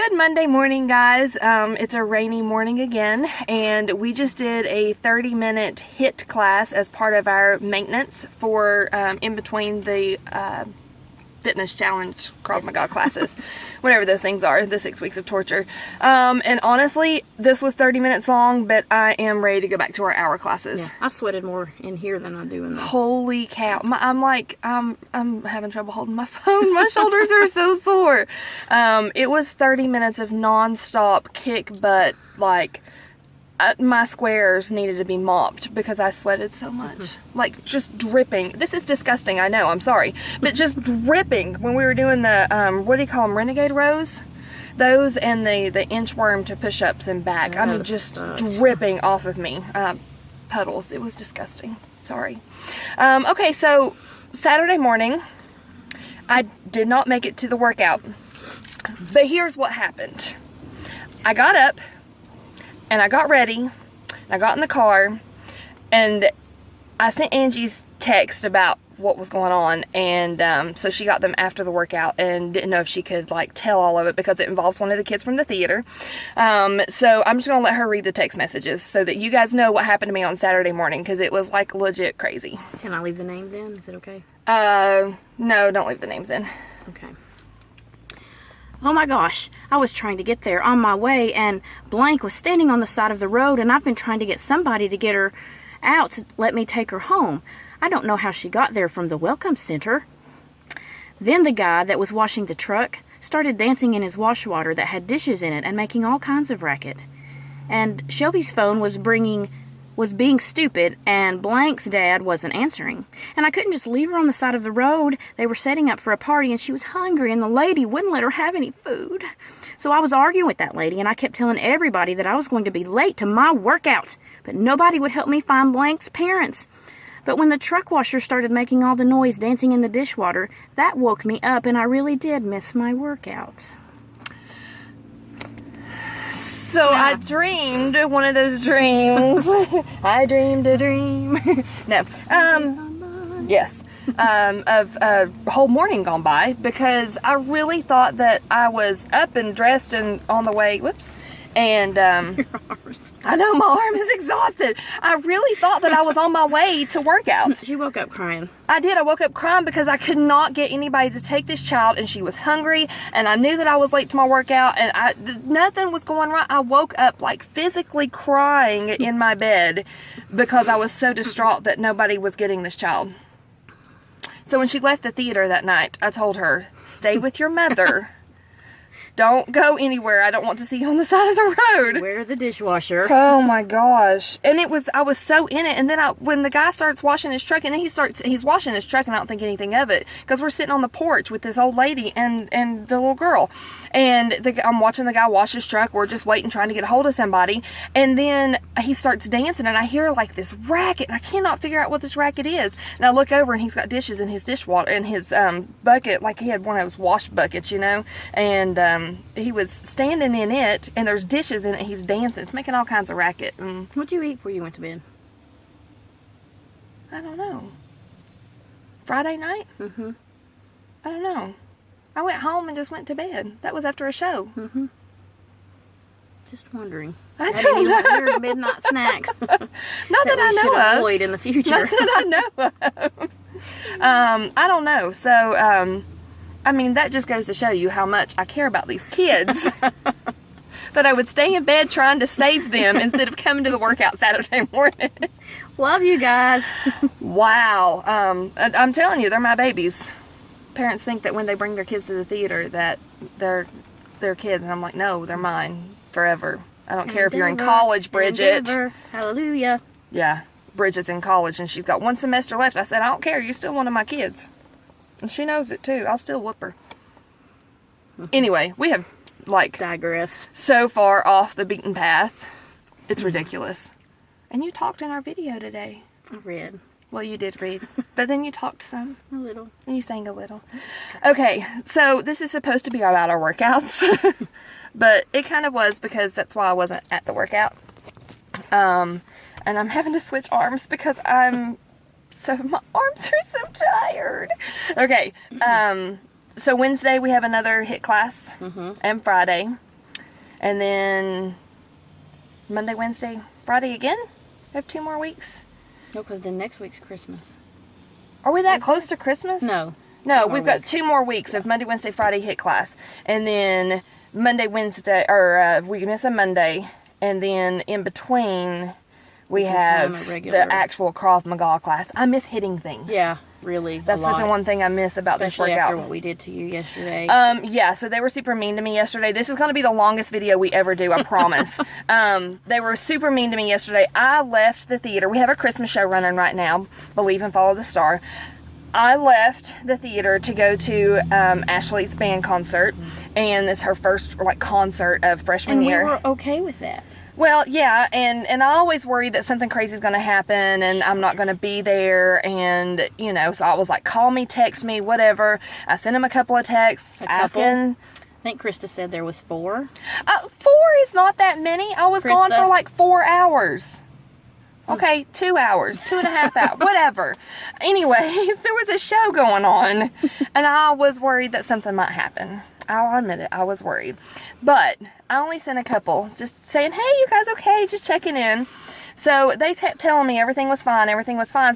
Good Monday morning, guys. It's a rainy morning again, and we just did a 30-minute HIIT class as part of our maintenance for in between the fitness challenge Krav Maga classes, whatever those things are, the 6 weeks of torture. And honestly, this was 30 minutes long, but I am ready to go back to our hour classes. Yeah, I sweated more in here than I do in the... Holy cow. I'm having trouble holding my phone. My shoulders are so sore. It was 30 minutes of non-stop kick butt, like... my squares needed to be mopped because I sweated so much. Like, just dripping. This is disgusting, I know, I'm sorry. But just dripping when we were doing the, what do you call them, renegade rows? Those and the inchworm to push-ups and back. I mean, just dripping off of me. Puddles. It was disgusting. Sorry. Okay, so Saturday morning, I did not make it to the workout. But here's what happened. I got up, and I got ready, and I got in the car, and I sent Angie's text about what was going on, and so she got them after the workout and didn't know if she could, like, tell all of it because it involves one of the kids from the theater. So I'm just going to let her read the text messages so that you guys know what happened to me on Saturday morning, because it was, like, legit crazy. Can I leave the names in? Is it okay? No, don't leave the names in. Okay. Oh my gosh, I was trying to get there on my way, and Blank was standing on the side of the road, and I've been trying to get somebody to get her out to let me take her home. I don't know how she got there from the Welcome Center. Then the guy that was washing the truck started dancing in his wash water that had dishes in it and making all kinds of racket. And Shelby's phone was being stupid, and Blank's dad wasn't answering. And I couldn't just leave her on the side of the road. They were setting up for a party, and she was hungry, and the lady wouldn't let her have any food. So I was arguing with that lady, and I kept telling everybody that I was going to be late to my workout, but nobody would help me find Blank's parents. But when the truck washer started making all the noise dancing in the dishwater, that woke me up, and I really did miss my workout. So I dreamed one of those dreams. I dreamed a dream. No. Yes. Of a whole morning gone by, because I really thought that I was up and dressed and on the way. Whoops. And I know my arm is exhausted. I really thought that I was on my way to workout. She woke up crying. I did. I woke up crying because I could not get anybody to take this child, and she was hungry, and I knew that I was late to my workout, and nothing was going right. I woke up like physically crying in my bed because I was so distraught that nobody was getting this child. So when she left the theater that night, I told her, stay with your mother. Don't go anywhere. I don't want to see you on the side of the road. Wear the dishwasher. Oh my gosh. And I was so in it. And then when the guy starts washing his truck, and then he's washing his truck, and I don't think anything of it, because we're sitting on the porch with this old lady and the little girl. And I'm watching the guy wash his truck. We're just waiting, trying to get a hold of somebody. And then he starts dancing, and I hear like this racket, and I cannot figure out what this racket is. And I look over, and he's got dishes in his dishwater, in his bucket, like he had one of those wash buckets, you know. And he was standing in it, and there's dishes in it. He's dancing. It's making all kinds of racket. What'd you eat before you went to bed? I don't know. Friday night? Mm-hmm. I don't know. I went home and just went to bed. That was after a show. Mm-hmm. Just wondering. I don't know. Weird midnight snacks. Not that I know of. Avoid in the future. Not that I know of. I don't know. So, I mean, that just goes to show you how much I care about these kids. That I would stay in bed trying to save them instead of coming to the workout Saturday morning. Love you guys. Wow. I'm telling you, they're my babies. Parents think that when they bring their kids to the theater that they're their kids, and I'm like, no, they're mine forever. I don't care if you're in college, Bridget. Hallelujah. Yeah, Bridget's in college, and she's got one semester left. I said, I don't care. You're still one of my kids. And she knows it, too. I'll still whoop her. Anyway, we have, like, digressed so far off the beaten path. It's ridiculous. And you talked in our video today. I read. Well, you did read. But then you talked some. A little. And you sang a little. Okay, so this is supposed to be about our workouts. But it kind of was, because that's why I wasn't at the workout. And I'm having to switch arms because my arms are so tired. Okay, so Wednesday we have another HIIT class, and Friday. and then Monday, Wednesday, Friday again. We have 2 more weeks. No, because then next week's Christmas. Are we that close to Christmas? No. No, we've got 2 more weeks of Monday, Wednesday, Friday HIT class. And then Monday, Wednesday, or we miss a Monday. And then in between, we have the actual Krav Maga class. I miss hitting things. Yeah, really. That's the one thing I miss about this workout. Especially after what we did to you yesterday. Yeah, so they were super mean to me yesterday. This is going to be the longest video we ever do, I promise. They were super mean to me yesterday. I left the theater. We have a Christmas show running right now, Believe and Follow the Star. I left the theater to go to Ashley's band concert, and it's her first concert of freshman year. And we were okay with that. Well, yeah, and I always worry that something crazy is going to happen, and I'm not going to be there, and, so I was like, call me, text me, whatever. I sent him a couple of texts asking. I think Krista said there was 4. 4 is not that many. I was gone for 4 hours. Okay, 2 hours, 2.5 hours, whatever. Anyways, there was a show going on, and I was worried that something might happen. I'll admit it, I was worried. But I only sent a couple, just saying, hey, you guys okay? Just checking in. So they kept telling me everything was fine.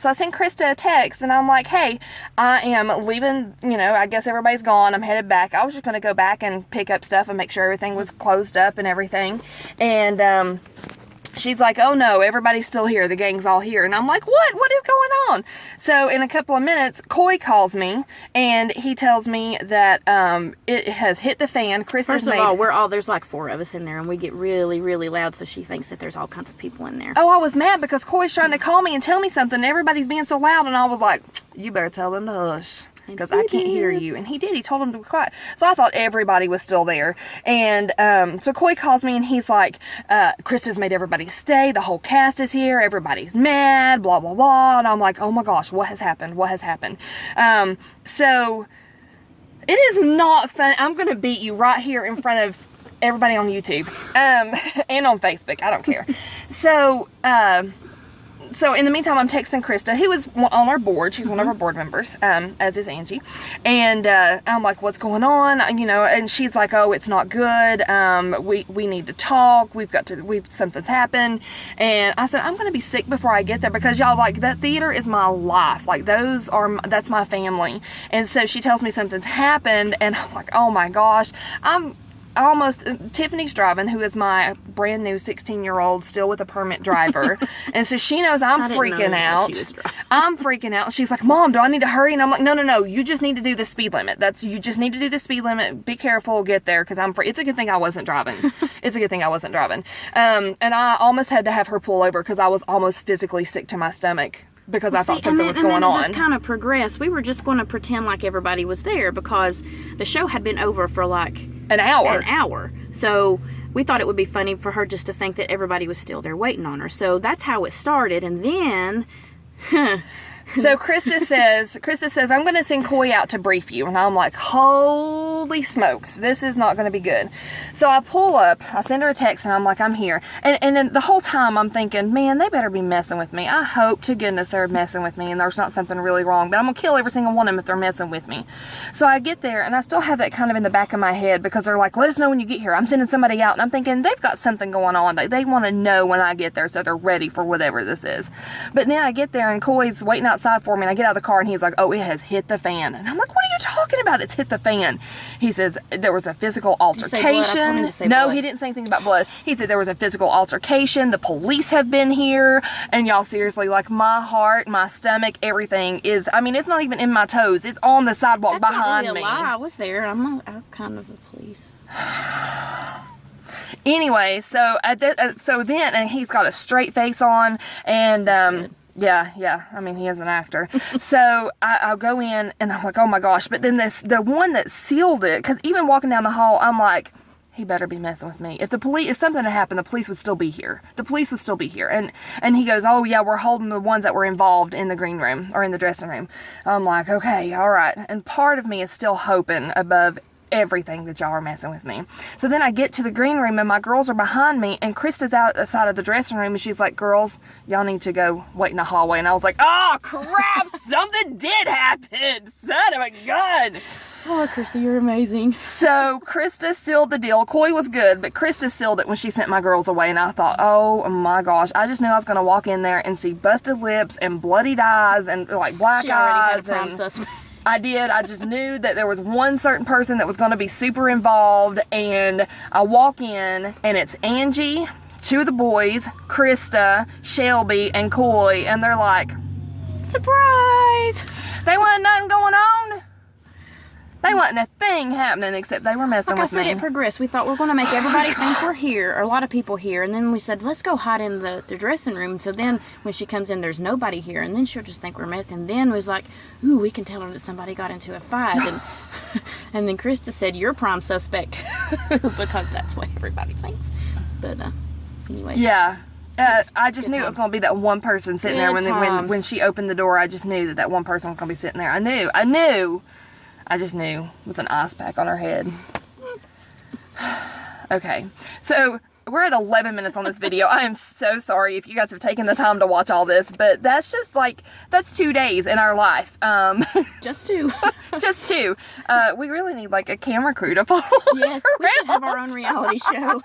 So I sent Krista a text, and I'm like, hey, I am leaving, I guess everybody's gone. I'm headed back. I was just going to go back and pick up stuff and make sure everything was closed up and everything. And, she's like, oh no, everybody's still here. The gang's all here. And I'm like, what? What is going on? So in a couple of minutes, Coy calls me, and he tells me that it has hit the fan. Chris First of all, there's 4 of us in there, and we get really, really loud, so she thinks that there's all kinds of people in there. Oh, I was mad because Coy's trying to call me and tell me something. Everybody's being so loud, and I was like, you better tell them to hush, because I can't hear you. And he did. He told him to be quiet. So I thought everybody was still there. And so Coy calls me, and he's like, Krista's made everybody stay. The whole cast is here. Everybody's mad, blah, blah, blah. And I'm like, oh my gosh, what has happened? What has happened? So it is not fun. I'm going to beat you right here in front of everybody on YouTube and on Facebook. I don't care. So in the meantime, I'm texting Krista, who is on our board. She's one of our board members, as is Angie. And I'm like, what's going on? And she's like, oh, it's not good. We need to talk. Something's happened. And I said, I'm going to be sick before I get there, because y'all, that theater is my life. That's my family. And so she tells me something's happened, and I'm like, oh my gosh. Tiffany's driving, who is my brand new 16-year-old, still with a permit driver. And so she knows I'm freaking out. I'm freaking out. She's like, Mom, do I need to hurry? And I'm like, no. You just need to do the speed limit. You just need to do the speed limit. Be careful, get there, because it's a good thing I wasn't driving. And I almost had to have her pull over, because I was almost physically sick to my stomach, because I thought something was going on. And then it just kind of progressed. We were just going to pretend like everybody was there, because the show had been over for an hour. So we thought it would be funny for her just to think that everybody was still there waiting on her. So that's how it started. And then So Krista says, I'm going to send Coy out to brief you. And I'm like, holy smokes, this is not going to be good. So I pull up, I send her a text, and I'm like, I'm here. And then the whole time I'm thinking, man, they better be messing with me. I hope to goodness they're messing with me and there's not something really wrong. But I'm going to kill every single one of them if they're messing with me. So I get there, and I still have that kind of in the back of my head, because they're like, let us know when you get here. I'm sending somebody out, and I'm thinking, they've got something going on. They want to know when I get there, so they're ready for whatever this is. But then I get there, and Coy's waiting outside for me, and I get out of the car, and he's like, oh, it has hit the fan. And I'm like, what are you talking about? It's hit the fan. He says there was a physical altercation. No, he didn't say anything about blood. He said there was a physical altercation. The police have been here. And y'all, seriously, my heart, my stomach, everything is, it's not even in my toes. It's on the sidewalk behind me. I was there. I'm kind of the police. Anyway, so then, and he's got a straight face on, and yeah, he is an actor. So I'll go in, and I'm like, oh my gosh. But then the one that sealed it, because even walking down the hall, I'm like, he better be messing with me. If something had happened, the police would still be here. And he goes, oh yeah, we're holding the ones that were involved in the green room, or in the dressing room. I'm like, okay, all right. And part of me is still hoping above everything that y'all are messing with me. So then I get to the green room, and my girls are behind me, and Krista's outside of the dressing room, and she's like, girls, y'all need to go wait in the hallway. And I was like, oh crap, something did happen, son of a gun. Oh, Krista, you're amazing. So Krista sealed the deal. Coy was good, but Krista sealed it when she sent my girls away, and I thought, oh my gosh, I just knew I was going to walk in there and see busted lips and bloodied eyes and like black She already eyes. had a prom suspect. I did. I just knew that there was one certain person that was going to be super involved, and I walk in and it's Angie, 2 of the boys, Krista, Shelby, and Coy, and they're like, Surprise! they wasn't nothing going on. They wasn't a thing happening except they were messing Like I with said, me. it progressed. We thought we're going to make everybody think we're here, or a lot of people here. And then we said, let's go hide in the dressing room. And so then when she comes in, there's nobody here. And then she'll just think we're messing. And then we was like, ooh, we can tell her that somebody got into a fight. And, and then Krista said, you're prime suspect. Because that's what everybody thinks. But anyway. Yeah. I just knew it was going to be that one person sitting there when she opened the door. I just knew that one person was going to be sitting there. I just knew with an ice pack on her head. Okay, so we're at 11 minutes on this video. I am so sorry if you guys have taken the time to watch all this, but that's just like, that's 2 days in our life. Just 2. Just 2. We really need like a camera crew to follow Yes, us we should have around. our own reality show.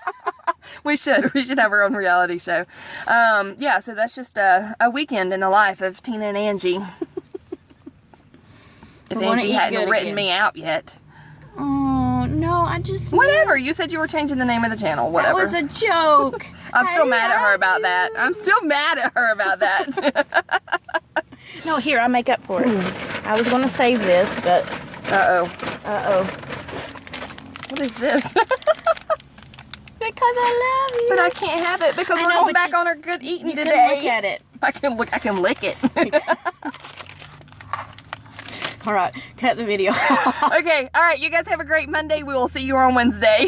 We should have our own reality show. Yeah, so that's just a weekend in the life of Tina and Angie. If We're gonna Angie eat hadn't good written again. me out yet. Oh, no, I just... Whatever, you said you were changing the name of the channel, whatever. That was a joke. I'm still I mad at her love about you. that. I'm still mad at her about that. No, here, I'll make up for it. I was going to save this, but... Uh-oh. Uh-oh. What is this? Because I love you. But I can't have it because I we're know, going but back on our good eating You today. can look at it. I can lick it. All right, cut the video. Okay, all right, you guys have a great Monday. We will see you on Wednesday.